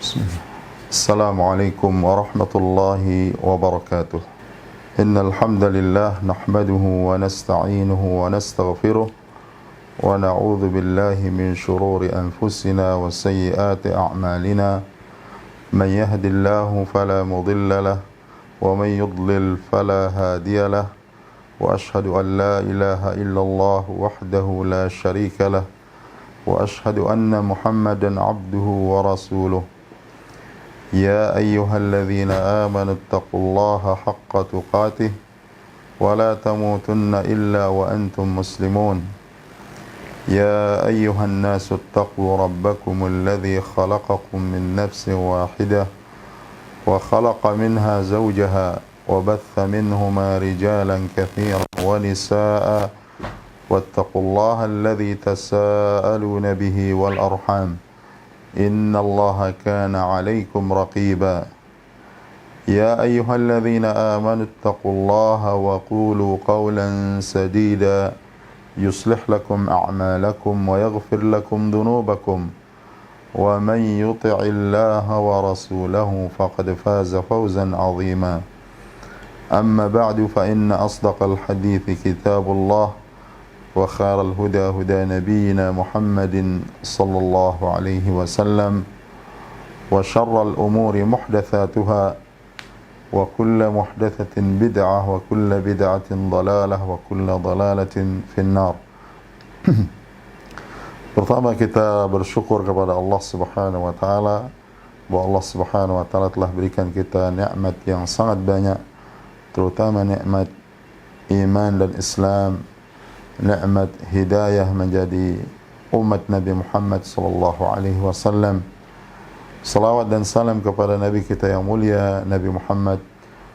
Bismillah. Assalamualaikum warahmatullahi wabarakatuh. Innal hamdalillah nahmaduhu wa nasta'inuhu wa nastaghfiruh wa na'udzu billahi min shururi anfusina wa sayyiati a'malina. Man yahdihillahu fala mudilla lahu wa man yudlil fala hadiya lahu. Wa ashhadu an la ilaha illallah wahdahu la syarika lahu wa ashhadu anna Muhammadan 'abduhu wa rasuluh. يا أيها الذين آمنوا اتقوا الله حق تقاته ولا تموتن إلا وأنتم مسلمون يا أيها الناس اتقوا ربكم الذي خلقكم من نفس واحدة وخلق منها زوجها وبث منهما رجالا كثيرا ونساء واتقوا الله الذي تساءلون به والأرحام إن الله كان عليكم رقيبا يا أيها الذين آمنوا اتقوا الله وقولوا قولا سديدا يصلح لكم أعمالكم ويغفر لكم ذنوبكم ومن يطع الله ورسوله فقد فاز فوزا عظيما أما بعد فإن أصدق الحديث كتاب الله وخير الهدى هدى نبينا محمد صلى الله عليه وسلم وشر الأمور محدثاتها وكل محدثة بدعة وكل بدعة ضلالة وكل ضلالة في النار. Pertama kita bersyukur kepada Allah Subhanahu wa taala bahwa Allah Subhanahu wa taala telah berikan kita nikmat yang sangat banyak, terutama nikmat iman dan Islam, nikmat hidayah menjadi umat Nabi Muhammad sallallahu alaihi wasallam. Salawat dan salam kepada Nabi kita yang mulia Nabi Muhammad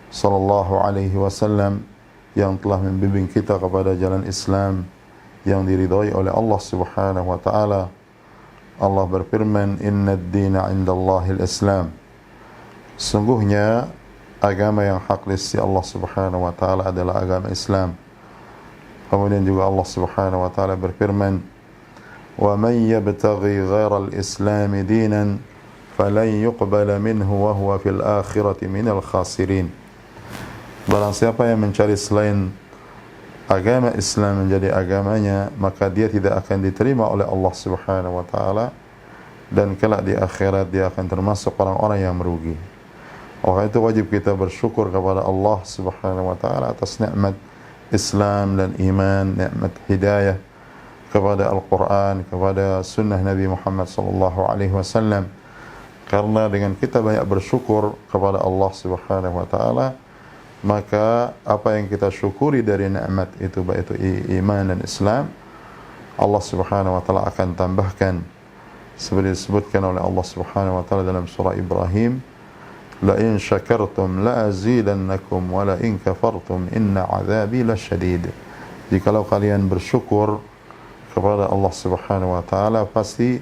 sallallahu alaihi wasallam yang telah membimbing kita kepada jalan Islam yang diridhai oleh Allah Subhanahu wa taala. Allah berfirman, "Innad dina 'indallahil Islam." Sungguhnya agama yang hak di sisi Allah Subhanahu wa taala adalah agama Islam. Kemudian juga Allah Subhanahu wa taala berfirman, "Wa man yabtaghi ghairal Islam dinan falan yuqbala minhu wa huwa fil akhirati minal khasirin." Barang siapa yang mencari selain agama Islam menjadi agamanya, maka dia tidak akan diterima oleh Allah Subhanahu wa taala dan kelak di akhirat dia akan termasuk orang-orang yang merugi. Oleh itu wajib kita bersyukur kepada Allah Subhanahu wa taala atas nikmat Islam dan iman, nikmat hidayah kepada Al-Quran, kepada sunnah Nabi Muhammad sallallahu alaihi wasallam. Karena dengan kita banyak bersyukur kepada Allah Subhanahu wa taala, maka apa yang kita syukuri dari nikmat itu, baik itu iman dan Islam, Allah Subhanahu wa taala akan tambahkan seperti disebutkan oleh Allah Subhanahu wa taala dalam surah Ibrahim, la in syakartum la azidannakum wa la in kafartum inna azabi lasyadid. Jikalau kalian bersyukur kepada Allah Subhanahu wa taala, pasti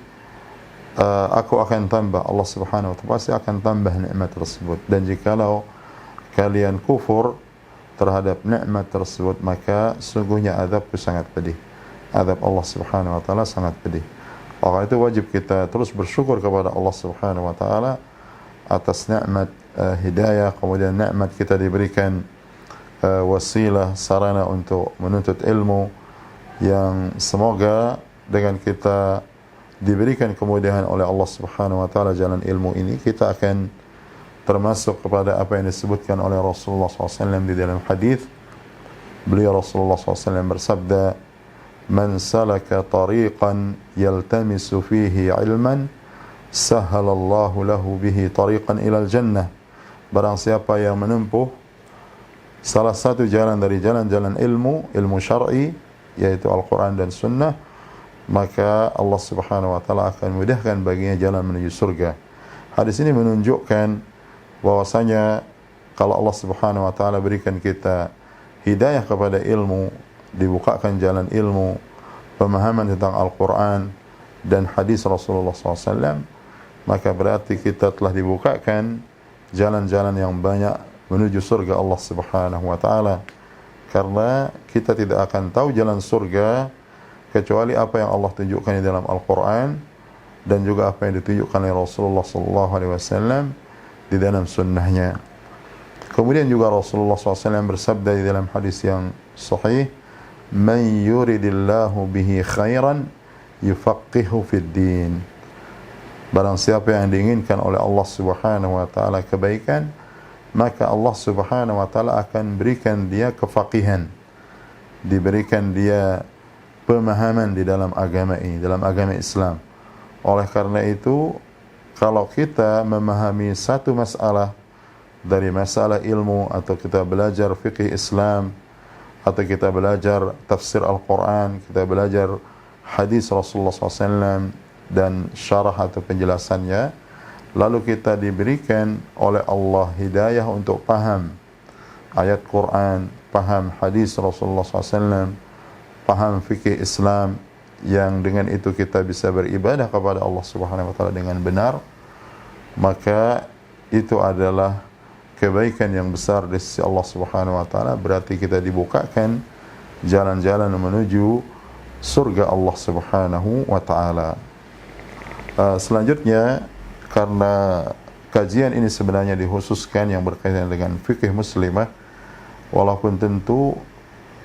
aku akan tambah, Allah Subhanahu wa taala pasti akan tambah nikmat tersebut. Dan jikalau kalian kufur terhadap nikmat tersebut, maka sungguhnya azabku sangat pedih. Azab Allah Subhanahu wa taala sangat pedih. Oleh itu wajib kita terus bersyukur kepada Allah Subhanahu wa taala atas nikmat hidayah, kemudian nikmat kita diberikan wasilah, sarana untuk menuntut ilmu, yang semoga dengan kita diberikan kemudahan oleh Allah Subhanahu wa taala jalan ilmu ini, kita akan termasuk kepada apa yang disebutkan oleh Rasulullah SAW di dalam hadis. Beliau Rasulullah SAW bersabda, "Man salaka tariqan yaltamisu fihi ilman sahhalallahu lahu bihi tariqan ilal jannah." Barang siapa yang menempuh salah satu jalan dari jalan-jalan ilmu syar'i, yaitu Al-Quran dan Sunnah, maka Allah Subhanahu wa taala akan mudahkan baginya jalan menuju surga. Hadis ini menunjukkan bahwasanya kalau Allah Subhanahu wa taala berikan kita hidayah kepada ilmu, dibukakan jalan ilmu, pemahaman tentang Al-Quran dan hadis Rasulullah SAW, maka berarti kita telah dibukakan jalan-jalan yang banyak menuju surga Allah Subhanahu wa taala. Karena kita tidak akan tahu jalan surga kecuali apa yang Allah tunjukkan di dalam Al-Quran dan juga apa yang ditunjukkan oleh Rasulullah sallallahu alaihi wasallam di dalam sunnahnya. Kemudian juga Rasulullah SAW bersabda di dalam hadis yang sahih, "Man yuridillahu bihi khairan yufaqihu fid din." Barang siapa yang diinginkan oleh Allah Subhanahu wa taala kebaikan, maka Allah Subhanahu wa taala akan berikan dia kefaqihan, diberikan dia pemahaman di dalam agama ini, dalam agama Islam. Oleh karena itu, kalau kita memahami satu masalah dari masalah ilmu, atau kita belajar fikih Islam, atau kita belajar tafsir Al-Quran, kita belajar hadis Rasulullah SAW dan syarah atau penjelasannya, lalu kita diberikan oleh Allah hidayah untuk paham ayat Quran, paham hadis Rasulullah SAW, paham fikih Islam, yang dengan itu kita bisa beribadah kepada Allah Subhanahu wa taala dengan benar, maka itu adalah kebaikan yang besar di sisi Allah Subhanahu wa taala. Berarti kita dibukakan jalan-jalan menuju surga Allah Subhanahu wa taala. Selanjutnya, karena kajian ini sebenarnya dikhususkan yang berkaitan dengan fikih muslimah, walaupun tentu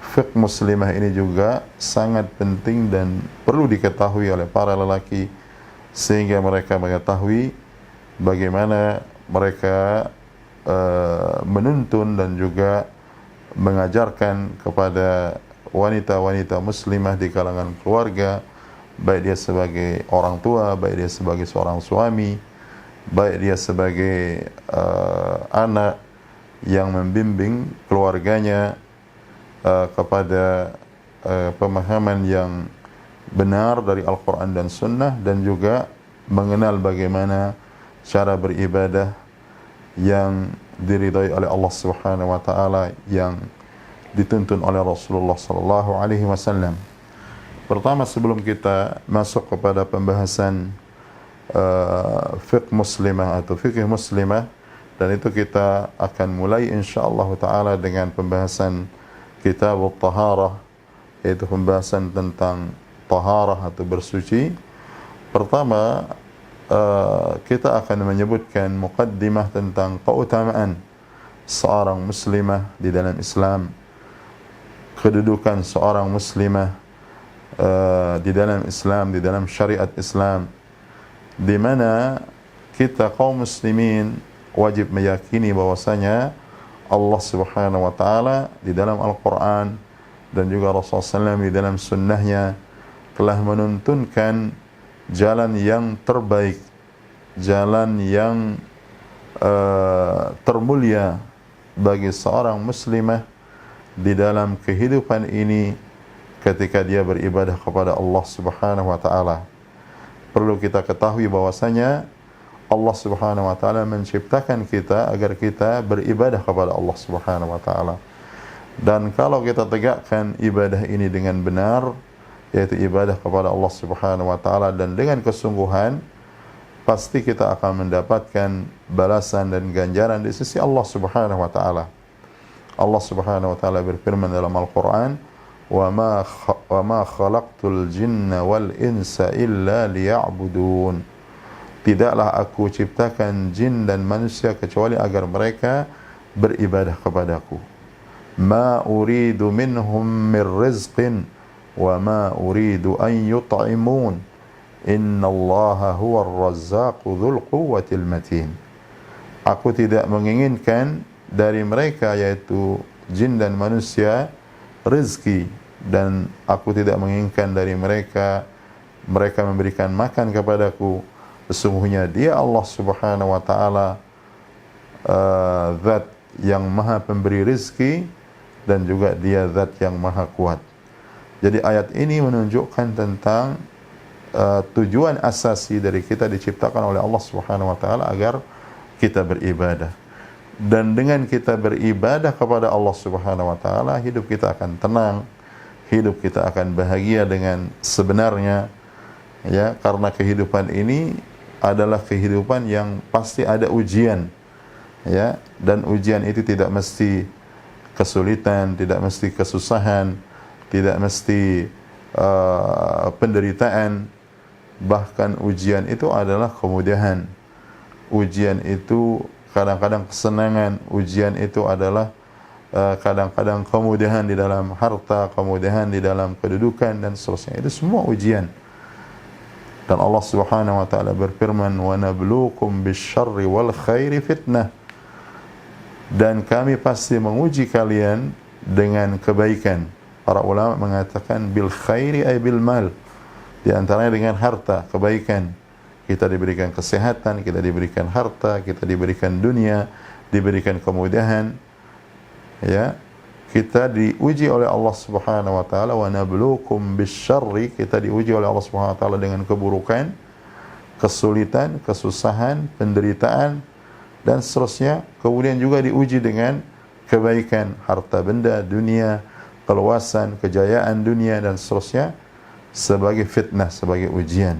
fikih muslimah ini juga sangat penting dan perlu diketahui oleh para lelaki, sehingga mereka mengetahui bagaimana mereka menuntun dan juga mengajarkan kepada wanita-wanita muslimah di kalangan keluarga, baik dia sebagai orang tua, baik dia sebagai seorang suami, baik dia sebagai anak yang membimbing keluarganya kepada pemahaman yang benar dari Al-Quran dan Sunnah, dan juga mengenal bagaimana cara beribadah yang diridhai oleh Allah Subhanahu wa taala, yang dituntun oleh Rasulullah sallallahu alaihi wasallam. Pertama, sebelum kita masuk kepada pembahasan fiqh muslimah atau fikih muslimah, dan itu kita akan mulai insyaallah taala dengan pembahasan kitab at-taharah, yaitu pembahasan tentang taharah atau bersuci. Pertama, kita akan menyebutkan muqaddimah tentang keutamaan seorang muslimah di dalam Islam, kedudukan seorang muslimah di dalam Islam, di dalam syariat Islam, di mana kita kaum muslimin wajib meyakini bahwasanya Allah Subhanahu wa taala di dalam Al-Quran dan juga Rasulullah SAW di dalam sunnahnya telah menuntunkan jalan yang terbaik, jalan yang termulia bagi seorang muslimah di dalam kehidupan ini ketika dia beribadah kepada Allah Subhanahu wa taala. Perlu kita ketahui bahwasanya Allah Subhanahu wa taala menciptakan kita agar kita beribadah kepada Allah Subhanahu wa taala. Dan kalau kita tegakkan ibadah ini dengan benar, yaitu ibadah kepada Allah Subhanahu wa taala dan dengan kesungguhan, pasti kita akan mendapatkan balasan dan ganjaran di sisi Allah Subhanahu wa taala. Allah Subhanahu wa taala berfirman dalam Al-Qur'an, "Wa ma khalaqtul jinna wal insa illa liya'budun." Tidaklah aku ciptakan jin dan manusia kecuali agar mereka beribadah kepadaku. Ma uridu minhum min rizqin wa ma uridu an yut'imun innallaha huwar razzaqu dzul quwwatil matin. Aku tidak menginginkan dari mereka, yaitu jin dan manusia, rezeki, dan aku tidak menginginkan dari mereka memberikan makan kepadaku. Sesungguhnya dia Allah Subhanahu wa taala zat yang maha pemberi rezeki, dan juga dia zat yang maha kuat. Jadi ayat ini menunjukkan tentang tujuan asasi dari kita diciptakan oleh Allah Subhanahu wa taala agar kita beribadah. Dan dengan kita beribadah kepada Allah Subhanahu wa taala, hidup kita akan tenang, hidup kita akan bahagia dengan sebenarnya, ya, karena kehidupan ini adalah kehidupan yang pasti ada ujian, ya, dan ujian itu tidak mesti kesulitan, tidak mesti kesusahan, tidak mesti penderitaan, bahkan ujian itu adalah kemudahan. Ujian itu kadang-kadang kesenangan, ujian itu adalah kadang-kadang kemudahan di dalam harta, kemudahan di dalam kedudukan dan seterusnya. Itu semua ujian. Dan Allah Subhanahu wa taala berfirman, "Wa nabluukum bisyarri wal khairi fitnah." Dan kami pasti menguji kalian dengan kebaikan. Para ulama mengatakan bil khairi ay bil mal. Di antaranya dengan harta, kebaikan. Kita diberikan kesehatan, kita diberikan harta, kita diberikan dunia, diberikan kemudahan. Ya, kita diuji oleh Allah Subhanahu wa taala, wa nabluukum bisyarri, kita diuji oleh Allah Subhanahu wa taala dengan keburukan, kesulitan, kesusahan, penderitaan dan seterusnya. Kemudian juga diuji dengan kebaikan, harta benda, dunia, keluasan, kejayaan dunia dan seterusnya sebagai fitnah, sebagai ujian.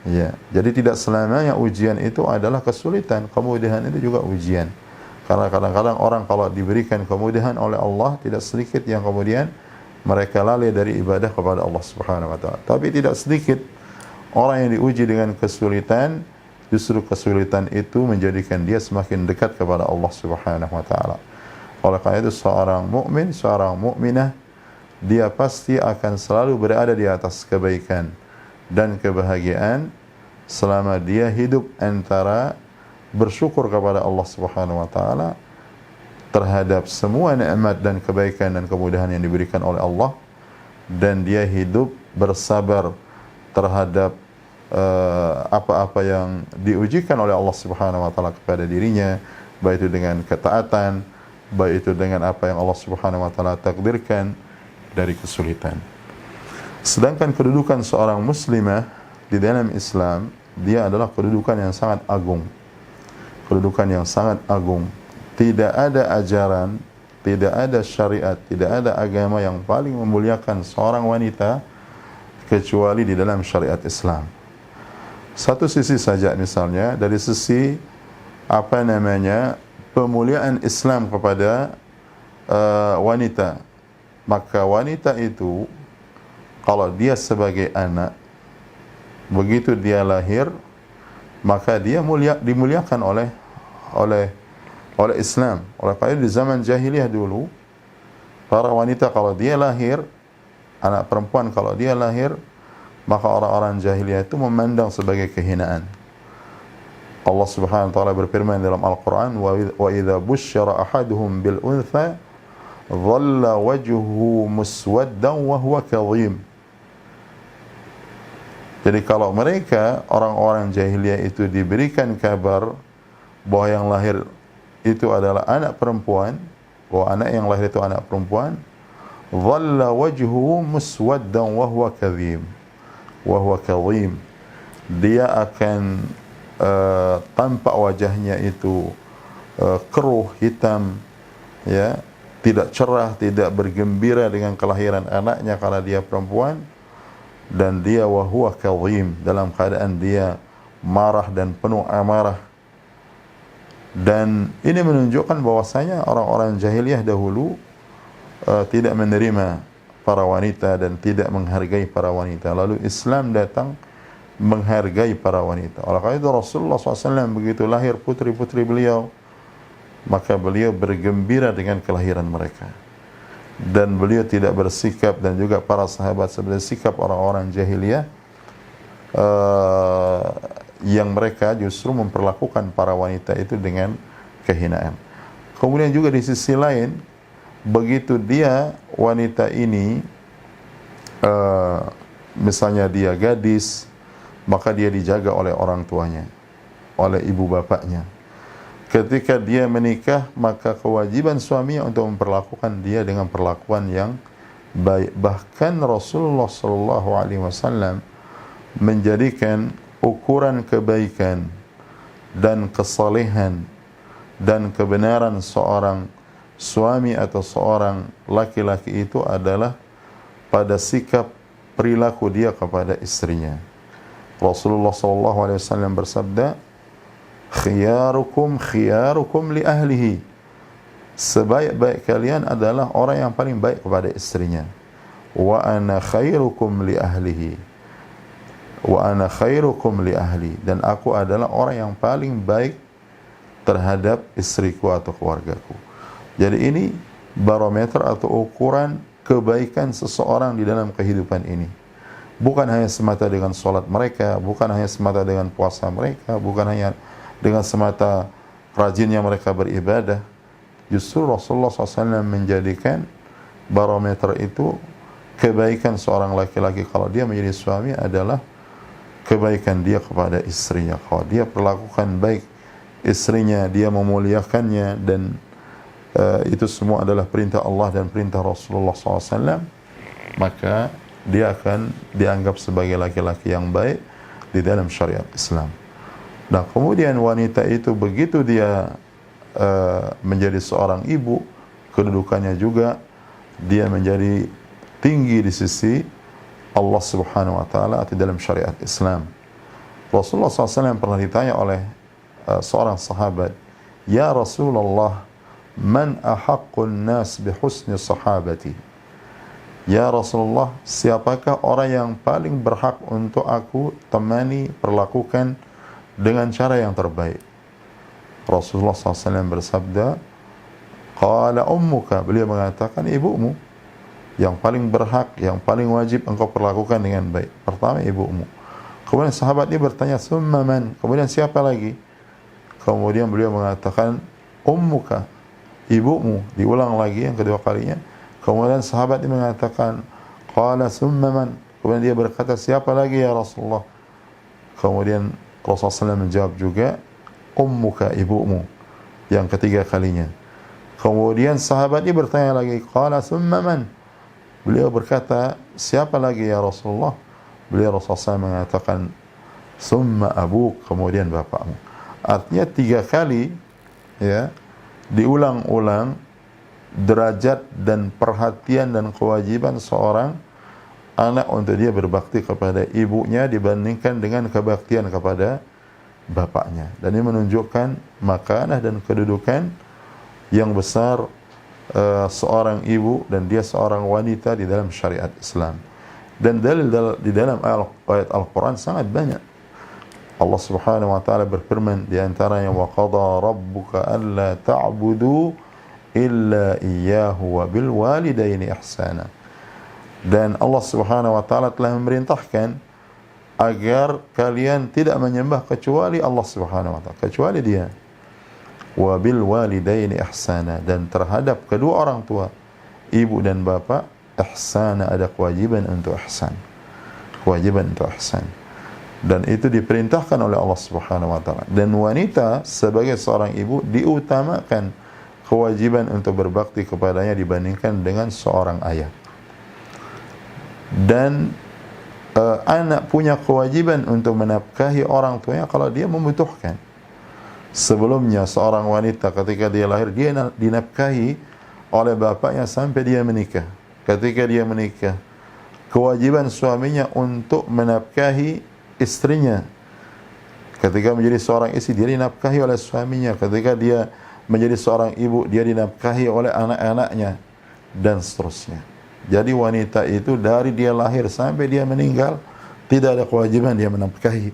Ya, jadi tidak selamanya ujian itu adalah kesulitan, kemudahan itu juga ujian. Karena kadang-kadang orang kalau diberikan kemudahan oleh Allah, tidak sedikit yang kemudian mereka lalai dari ibadah kepada Allah Subhanahu wa taala. Tapi tidak sedikit orang yang diuji dengan kesulitan, justru kesulitan itu menjadikan dia semakin dekat kepada Allah Subhanahu wa taala. Oleh karena itu seorang mukmin, seorang mukminah, dia pasti akan selalu berada di atas kebaikan dan kebahagiaan selama dia hidup antara bersyukur kepada Allah Subhanahu wa taala terhadap semua nikmat dan kebaikan dan kemudahan yang diberikan oleh Allah, dan dia hidup bersabar terhadap apa-apa yang diujikan oleh Allah Subhanahu wa taala kepada dirinya, baik itu dengan ketaatan, baik itu dengan apa yang Allah Subhanahu wa taala takdirkan dari kesulitan. Sedangkan kedudukan seorang muslimah di dalam Islam, dia adalah kedudukan yang sangat agung. Kedudukan yang sangat agung. Tidak ada ajaran, tidak ada syariat, tidak ada agama yang paling memuliakan seorang wanita kecuali di dalam syariat Islam. Satu sisi saja misalnya, dari sisi pemuliaan Islam kepada wanita. Maka wanita itu kalau dia sebagai anak, begitu dia lahir, maka dia dimuliakan oleh Islam. Oleh karena di zaman jahiliyah dulu, para wanita kalau dia lahir, anak perempuan kalau dia lahir, maka orang-orang jahiliyah itu memandang sebagai kehinaan. Allah Subhanahu wa taala berfirman dalam Al-Qur'an, wa idza busyira ahaduhum bil untha dhalla wajhuhu muswaddan wa huwa kadhim. Jadi kalau mereka, orang-orang jahiliyah itu diberikan kabar bahwa yang lahir itu adalah anak perempuan, bahwa anak yang lahir itu anak perempuan, dhalla wajhuhu muswaddan wa huwa kadhim. Wa huwa kadhim. Dia akan tampak wajahnya itu keruh, hitam, ya, tidak cerah, tidak bergembira dengan kelahiran anaknya karena dia perempuan. Dan dia wahuwa kadhim, dalam keadaan dia marah dan penuh amarah. Dan ini menunjukkan bahwasanya orang-orang jahiliyah dahulu tidak menerima para wanita dan tidak menghargai para wanita. Lalu Islam datang menghargai para wanita. Oleh karena itu Rasulullah SAW begitu lahir putri-putri beliau, maka beliau bergembira dengan kelahiran mereka. Dan beliau tidak bersikap, dan juga para sahabat seperti sikap orang-orang jahiliyah yang mereka justru memperlakukan para wanita itu dengan kehinaan. Kemudian juga di sisi lain, begitu dia wanita ini misalnya dia gadis, maka dia dijaga oleh orang tuanya, oleh ibu bapaknya. Ketika dia menikah, maka kewajiban suaminya untuk memperlakukan dia dengan perlakuan yang baik. Bahkan Rasulullah SAW menjadikan ukuran kebaikan dan kesalehan dan kebenaran seorang suami atau seorang laki-laki itu adalah pada sikap perilaku dia kepada istrinya. Rasulullah SAW bersabda, khiyarukum li ahlihi. Sebaik-baik kalian adalah orang yang paling baik kepada istrinya. Wa ana khairukum li ahlihi. wa ana khairukum li ahli, dan aku adalah orang yang paling baik terhadap istriku atau keluargaku. Jadi ini barometer atau ukuran kebaikan seseorang di dalam kehidupan ini. Bukan hanya semata dengan salat mereka, bukan hanya semata dengan puasa mereka, bukan hanya dengan semata rajinnya mereka beribadah. Justru Rasulullah SAW menjadikan barometer itu kebaikan seorang laki-laki kalau dia menjadi suami adalah kebaikan dia kepada istrinya. Kalau dia perlakukan baik istrinya, dia memuliakannya, dan itu semua adalah perintah Allah dan perintah Rasulullah SAW, maka dia akan dianggap sebagai laki-laki yang baik di dalam syariat Islam. Nah, kemudian wanita itu begitu dia menjadi seorang ibu, kedudukannya juga dia menjadi tinggi di sisi Allah Subhanahu wa taala atau dalam syariat Islam. Rasulullah SAW pernah ditanya oleh seorang sahabat, "Ya Rasulullah, man ahaqqun nas bihusni sahabati?" Ya Rasulullah, siapakah orang yang paling berhak untuk aku temani, perlakukan dengan cara yang terbaik? Rasulullah SAW bersabda, qala ummuka, beliau mengatakan ibumu. Yang paling berhak, yang paling wajib engkau perlakukan dengan baik. Pertama ibumu. Kemudian sahabat ini bertanya, summa man, kemudian siapa lagi? Kemudian beliau mengatakan ummuka, ibumu. Diulang lagi yang kedua kalinya. Kemudian sahabat ini mengatakan, qala summa man, kemudian dia berkata, siapa lagi ya Rasulullah? Kemudian Rasulullah SAW menjawab juga, ummuka, ibumu, yang ketiga kalinya. Kemudian sahabat ini bertanya lagi, qala summa man, beliau berkata, siapa lagi ya Rasulullah? Beliau Rasulullah SAW mengatakan, summa abuk, kemudian bapakmu. Artinya 3 kali ya diulang-ulang derajat dan perhatian dan kewajiban seorang anak untuk dia berbakti kepada ibunya dibandingkan dengan kebaktian kepada bapaknya. Dan ini menunjukkan makanah dan kedudukan yang besar seorang ibu dan dia seorang wanita di dalam syariat Islam. Dan dalil di dalam ayat Al-Quran sangat banyak. Allah Subhanahu wa taala berfirman di antaranya, wa qada rabbuka alla ta'budu illa iyyahu wa bil walidaini ihsana. Dan Allah Subhanahu wa taala telah memerintahkan agar kalian tidak menyembah kecuali Allah Subhanahu wa taala, kecuali Dia. Wa bil walidaini ihsana, dan terhadap kedua orang tua, ibu dan bapa, ihsana, ada kewajiban untuk ihsan. Kewajiban untuk ihsan. Dan itu diperintahkan oleh Allah Subhanahu wa taala. Dan wanita sebagai seorang ibu diutamakan kewajiban untuk berbakti kepadanya dibandingkan dengan seorang ayah. Dan anak punya kewajiban untuk menafkahi orang tuanya kalau dia membutuhkan. Sebelumnya seorang wanita ketika dia lahir, dia dinafkahi oleh bapaknya sampai dia menikah. Ketika dia menikah, kewajiban suaminya untuk menafkahi istrinya. Ketika menjadi seorang istri, dia dinafkahi oleh suaminya. Ketika dia menjadi seorang ibu, dia dinafkahi oleh anak-anaknya, dan seterusnya. Jadi wanita itu dari dia lahir sampai dia meninggal tidak ada kewajiban dia menafkahi.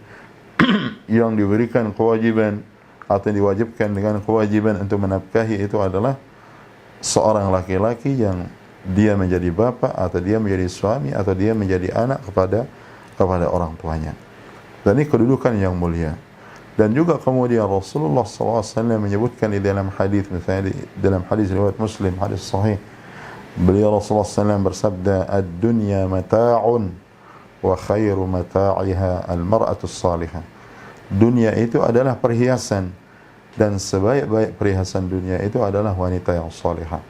Yang diberikan kewajiban atau diwajibkan dengan kewajiban untuk menafkahi itu adalah seorang laki-laki yang dia menjadi bapak atau dia menjadi suami atau dia menjadi anak kepada orang tuanya. Dan ini kedudukan yang mulia. Dan juga kemudian Rasulullah SAW menyebutkan di dalam hadis, misalnya di dalam hadis riwayat Muslim, hadis sahih, beliau Rasulullah SAW bersabda, ad-dunya mata'un wa khairu mata'iha al-mar'atu salihah. Dunia itu adalah perhiasan, dan sebaik-baik perhiasan dunia itu adalah wanita yang salihah.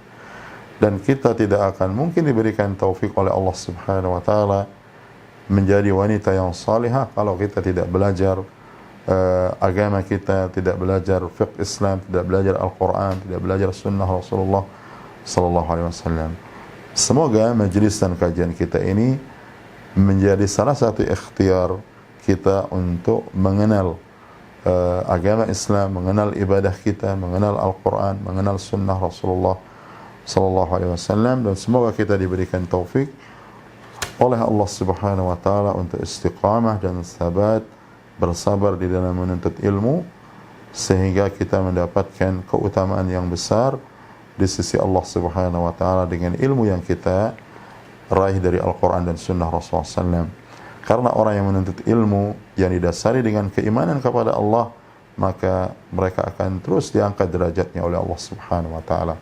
Dan kita tidak akan mungkin diberikan taufik oleh Allah Subhanahu wa taala menjadi wanita yang salihah kalau kita tidak belajar agama kita, tidak belajar fiqh Islam, tidak belajar Al-Quran, tidak belajar sunnah Rasulullah sallallahu alaihi wasallam. Semoga majlis dan kajian kita ini menjadi salah satu ikhtiar kita untuk mengenal agama Islam, mengenal ibadah kita, mengenal Al-Quran, mengenal sunnah Rasulullah sallallahu alaihi wasallam, dan semoga kita diberikan taufik oleh Allah Subhanahu wa taala untuk istiqamah dan sabat, bersabar di dalam menuntut ilmu, sehingga kita mendapatkan keutamaan yang besar di sisi Allah Subhanahu wa taala dengan ilmu yang kita raih dari Al-Quran dan Sunnah Rasulullah SAW. Karena orang yang menuntut ilmu yang didasari dengan keimanan kepada Allah, maka mereka akan terus diangkat derajatnya oleh Allah Subhanahu wa taala.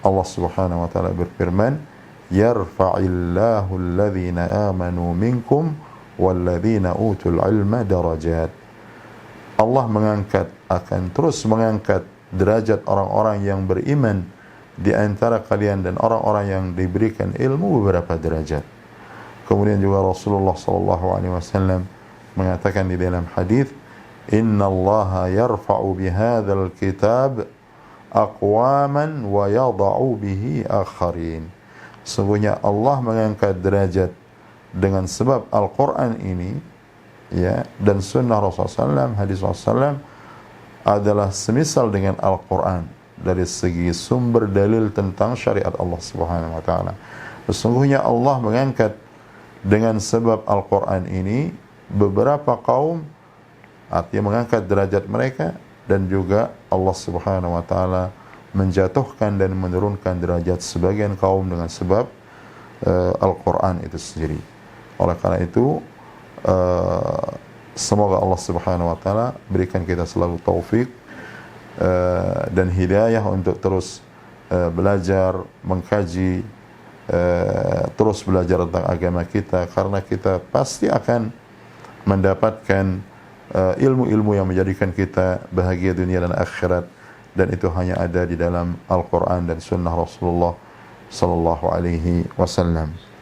Allah Subhanahu wa taala berfirman, "Yarfa'illahu alladhina amanu minkum walladhina utul ilma darajat." Allah akan terus mengangkat derajat orang-orang yang beriman di antara kalian dan orang-orang yang diberikan ilmu beberapa derajat. Kemudian juga Rasulullah sallallahu alaihi wasallam mengatakan di dalam hadis, "Inna Allah yarfa'u bihadzal kitab aqwaman wa yada'u bihi akharin." Sungguhnya Allah mengangkat derajat dengan sebab Al-Quran ini, ya, dan sunnah Rasulullah SAW, hadis Rasulullah SAW adalah semisal dengan Al-Quran dari segi sumber dalil tentang syariat Allah Subhanahu wa taala. Sesungguhnya Allah mengangkat dengan sebab Al-Quran ini beberapa kaum, artinya mengangkat derajat mereka, dan juga Allah Subhanahu wa taala menjatuhkan dan menurunkan derajat sebagian kaum dengan sebab Al-Quran itu sendiri. Oleh karena itu, semoga Allah Subhanahu wa taala berikan kita selalu taufik dan hidayah untuk terus belajar, mengkaji, terus belajar tentang agama kita, karena kita pasti akan mendapatkan ilmu-ilmu yang menjadikan kita bahagia dunia dan akhirat, dan itu hanya ada di dalam Al-Quran dan Sunnah Rasulullah sallallahu alaihi wasallam.